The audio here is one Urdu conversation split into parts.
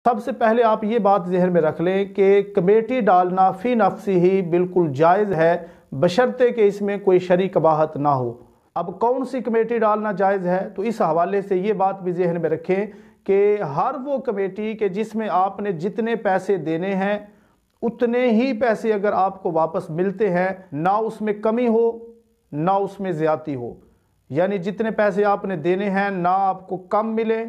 سب سے پہلے آپ یہ بات ذہن میں رکھ لیں کہ کمیٹی ڈالنا فی نفسی ہی بالکل جائز ہے، بشرطے کہ اس میں کوئی شرعی قباحت نہ ہو۔ اب کون سی کمیٹی ڈالنا جائز ہے؟ تو اس حوالے سے یہ بات بھی ذہن میں رکھیں کہ ہر وہ کمیٹی کہ جس میں آپ نے جتنے پیسے دینے ہیں اتنے ہی پیسے اگر آپ کو واپس ملتے ہیں، نہ اس میں کمی ہو نہ اس میں زیادتی ہو، یعنی جتنے پیسے آپ نے دینے ہیں نہ آپ کو کم ملے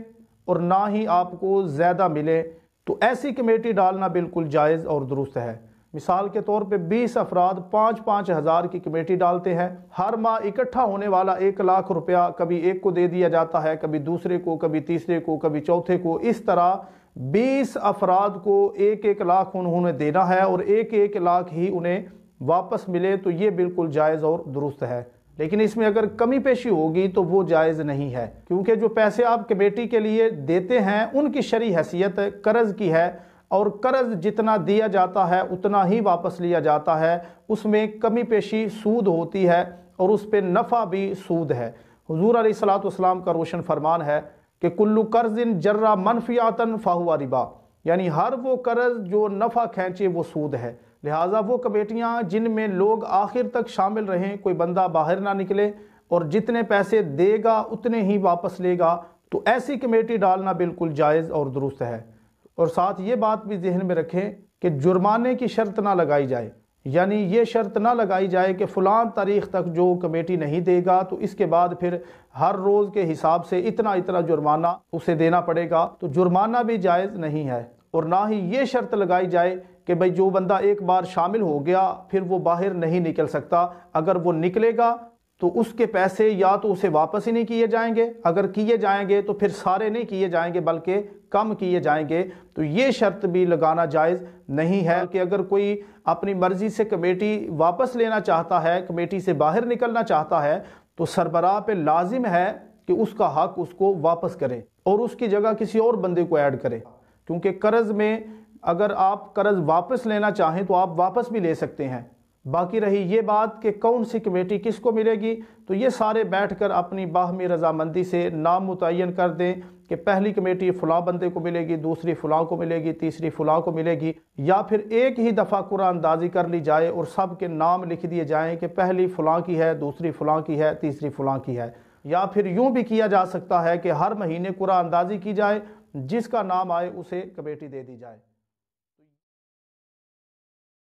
اور نہ ہی آپ کو زیادہ ملے، تو ایسی کمیٹی ڈالنا بالکل جائز اور درست ہے۔ مثال کے طور پہ 20 افراد 5-5 ہزار کی کمیٹی ڈالتے ہیں، ہر ماہ اکٹھا ہونے والا 1 لاکھ روپیہ کبھی ایک کو دے دیا جاتا ہے، کبھی دوسرے کو، کبھی تیسرے کو، کبھی چوتھے کو، اس طرح 20 افراد کو 1-1 لاکھ انہوں نے دینا ہے اور 1-1 لاکھ ہی انہیں واپس ملے، تو یہ بالکل جائز اور درست ہے۔ لیکن اس میں اگر کمی پیشی ہوگی تو وہ جائز نہیں ہے، کیونکہ جو پیسے آپ کمیٹی کے لیے دیتے ہیں ان کی شرعی حیثیت قرض کی ہے، اور قرض جتنا دیا جاتا ہے اتنا ہی واپس لیا جاتا ہے، اس میں کمی پیشی سود ہوتی ہے اور اس پہ نفع بھی سود ہے۔ حضور علیہ الصلوۃ والسلام کا روشن فرمان ہے کہ کلو قرض جر منفیاتن فہو ربا، یعنی ہر وہ قرض جو نفع کھینچے وہ سود ہے۔ لہٰذا وہ کمیٹیاں جن میں لوگ آخر تک شامل رہیں، کوئی بندہ باہر نہ نکلے اور جتنے پیسے دے گا اتنے ہی واپس لے گا، تو ایسی کمیٹی ڈالنا بالکل جائز اور درست ہے۔ اور ساتھ یہ بات بھی ذہن میں رکھیں کہ جرمانے کی شرط نہ لگائی جائے، یعنی یہ شرط نہ لگائی جائے کہ فلاں تاریخ تک جو کمیٹی نہیں دے گا تو اس کے بعد پھر ہر روز کے حساب سے اتنا جرمانہ اسے دینا پڑے گا، تو جرمانہ بھی جائز نہیں ہے۔ اور نہ ہی یہ شرط لگائی جائے کہ بھئی جو بندہ ایک بار شامل ہو گیا پھر وہ باہر نہیں نکل سکتا، اگر وہ نکلے گا تو اس کے پیسے یا تو اسے واپس ہی نہیں کیے جائیں گے، اگر کیے جائیں گے تو پھر سارے نہیں کیے جائیں گے بلکہ کم کیے جائیں گے، تو یہ شرط بھی لگانا جائز نہیں ہے کہ اگر کوئی اپنی مرضی سے کمیٹی واپس لینا چاہتا ہے، کمیٹی سے باہر نکلنا چاہتا ہے، تو سربراہ پہ لازم ہے کہ اس کا حق اس کو واپس کرے اور اس کی جگہ کسی اور بندے کو ایڈ کرے، کیونکہ قرض میں اگر آپ قرض واپس لینا چاہیں تو آپ واپس بھی لے سکتے ہیں۔ باقی رہی یہ بات کہ کون سی کمیٹی کس کو ملے گی، تو یہ سارے بیٹھ کر اپنی باہمی رضامندی سے نام متعین کر دیں کہ پہلی کمیٹی فلاں بندے کو ملے گی، دوسری فلاں کو ملے گی، تیسری فلاں کو ملے گی، یا پھر ایک ہی دفعہ قرعہ اندازی کر لی جائے اور سب کے نام لکھ دیے جائیں کہ پہلی فلاں کی ہے، دوسری فلاں کی ہے، تیسری فلاں کی ہے۔ یا پھر یوں بھی کیا جا سکتا ہے کہ ہر مہینے قرعہ اندازی کی جائے، جس کا نام آئے اسے کمیٹی دے دی جائے۔